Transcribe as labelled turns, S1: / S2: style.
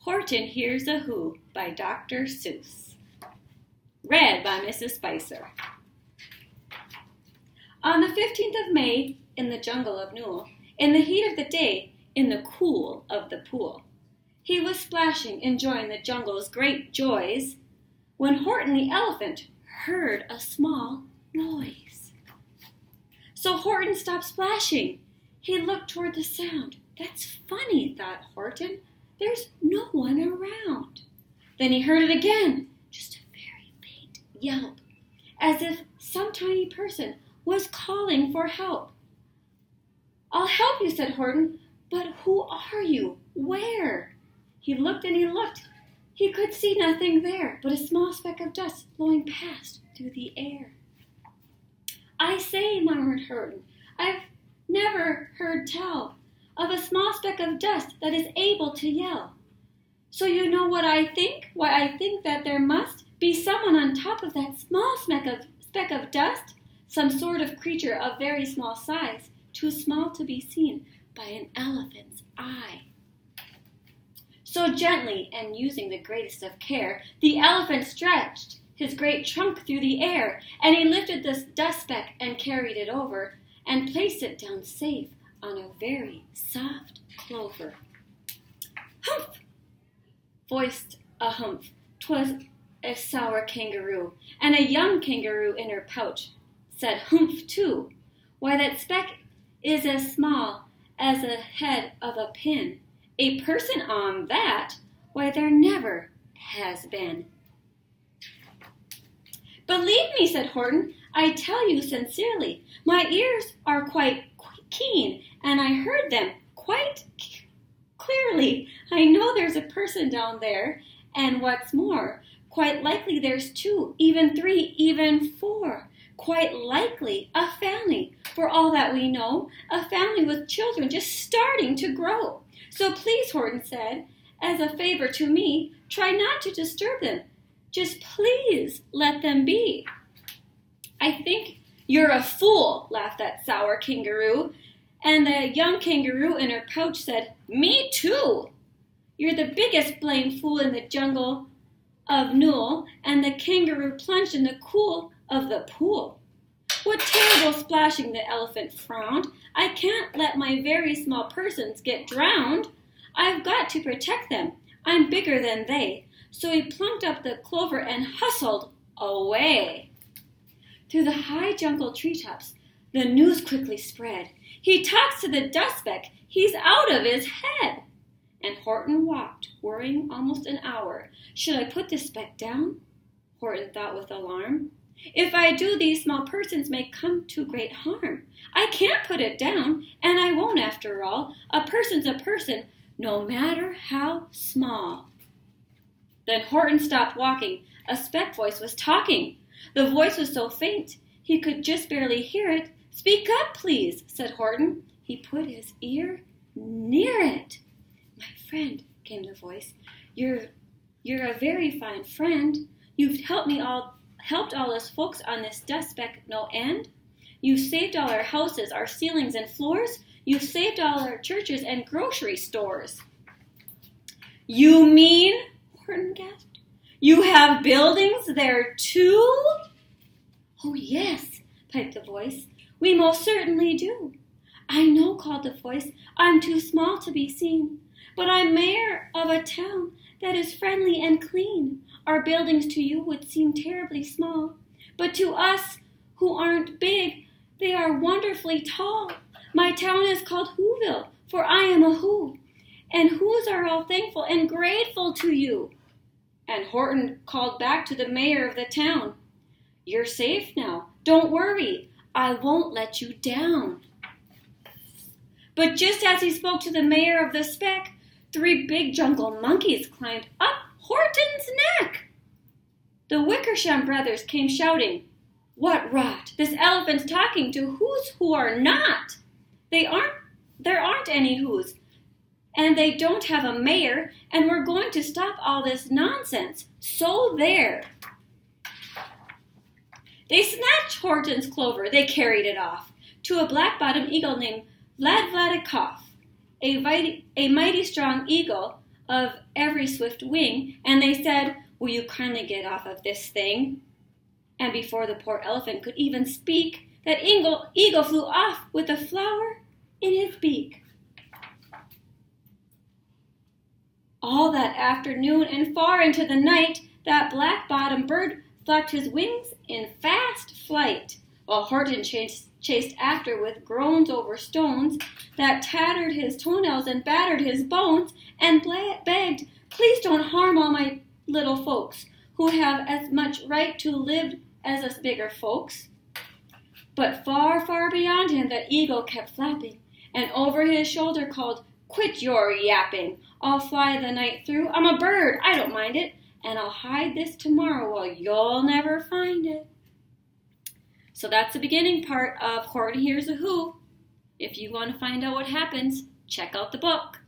S1: Horton Hears a Who by Dr. Seuss. Read by Mrs. Spicer. On the 15th of May, in the jungle of Newell, in the heat of the day, in the cool of the pool, he was splashing, enjoying the jungle's great joys, when Horton the elephant heard a small noise. So Horton stopped splashing. He looked toward the sound. That's funny, thought Horton. There's no one around. Then he heard it again, just a very faint yelp, as if some tiny person was calling for help. I'll help you, said Horton, but who are you? Where? He looked and he looked. He could see nothing there but a small speck of dust blowing past through the air. I say, murmured Horton, I've never heard tell of a small speck of dust that is able to yell. So you know what I think? Why I think that there must be someone on top of that small speck of dust, some sort of creature of very small size, too small to be seen by an elephant's eye. So gently, and using the greatest of care, the elephant stretched his great trunk through the air, and he lifted this dust speck and carried it over, and placed it down safe on a very soft clover. Humph! Voiced a humph. 'Twas a sour kangaroo, and a young kangaroo in her pouch said humph too. Why, that speck is as small as the head of a pin. A person on that, why, there never has been. Believe me, said Horton, I tell you sincerely, my ears are quite keen, and I heard them quite clearly. I know there's a person down there, and what's more, quite likely there's two, even three, even four. Quite likely a family, for all that we know, a family with children just starting to grow. So please, Horton said, as a favor to me, try not to disturb them. Just please let them be. I think you're a fool, laughed that sour kangaroo. And the young kangaroo in her pouch said, me too. You're the biggest blame fool in the jungle of Newell. And the kangaroo plunged in the cool of the pool. What terrible splashing, the elephant frowned. I can't let my very small persons get drowned. I've got to protect them. I'm bigger than they. So he plunked up the clover and hustled away. Through the high jungle treetops, the news quickly spread. He talks to the dust speck. He's out of his head. And Horton walked, worrying almost an hour. Should I put this speck down? Horton thought with alarm. If I do, these small persons may come to great harm. I can't put it down, and I won't after all. A person's a person, no matter how small. Then Horton stopped walking. A speck voice was talking. The voice was so faint, he could just barely hear it. Speak up, please, said Horton. He put his ear near it. My friend, came the voice, you're a very fine friend. You've helped all us folks on this dust speck no end. You've saved all our houses, our ceilings and floors. You've saved all our churches and grocery stores. You mean, Horton gasped, you have buildings there too? Oh, yes, piped the voice. We most certainly do. I know, called the voice. I'm too small to be seen, but I'm mayor of a town that is friendly and clean. Our buildings to you would seem terribly small, but to us who aren't big, they are wonderfully tall. My town is called Whoville, for I am a Who, and Whos are all thankful and grateful to you. And Horton called back to the mayor of the town. You're safe now. Don't worry. I won't let you down. But just as he spoke to the mayor of the speck, 3 big jungle monkeys climbed up Horton's neck. The Wickersham brothers came shouting, what rot! This elephant's talking to Whos who are not. There aren't any Whos, and they don't have a mayor, and we're going to stop all this nonsense. So there. They snatched Horton's clover. They carried it off to a black-bottomed eagle named Vladikoff, a mighty strong eagle of every swift wing, and they said, "Will you kindly get off of this thing?" And before the poor elephant could even speak, that eagle flew off with a flower in his beak. All that afternoon and far into the night, that black-bottomed bird flapped his wings in fast flight, while Horton chased after with groans over stones that tattered his toenails and battered his bones, and begged, "Please don't harm all my little folks, who have as much right to live as us bigger folks." But far, far beyond him the eagle kept flapping, and over his shoulder called, "Quit your yapping. I'll fly the night through. I'm a bird, I don't mind it, and I'll hide this tomorrow while you'll never find it." So that's the beginning part of Horton Hears a Who. If you want to find out what happens, check out the book.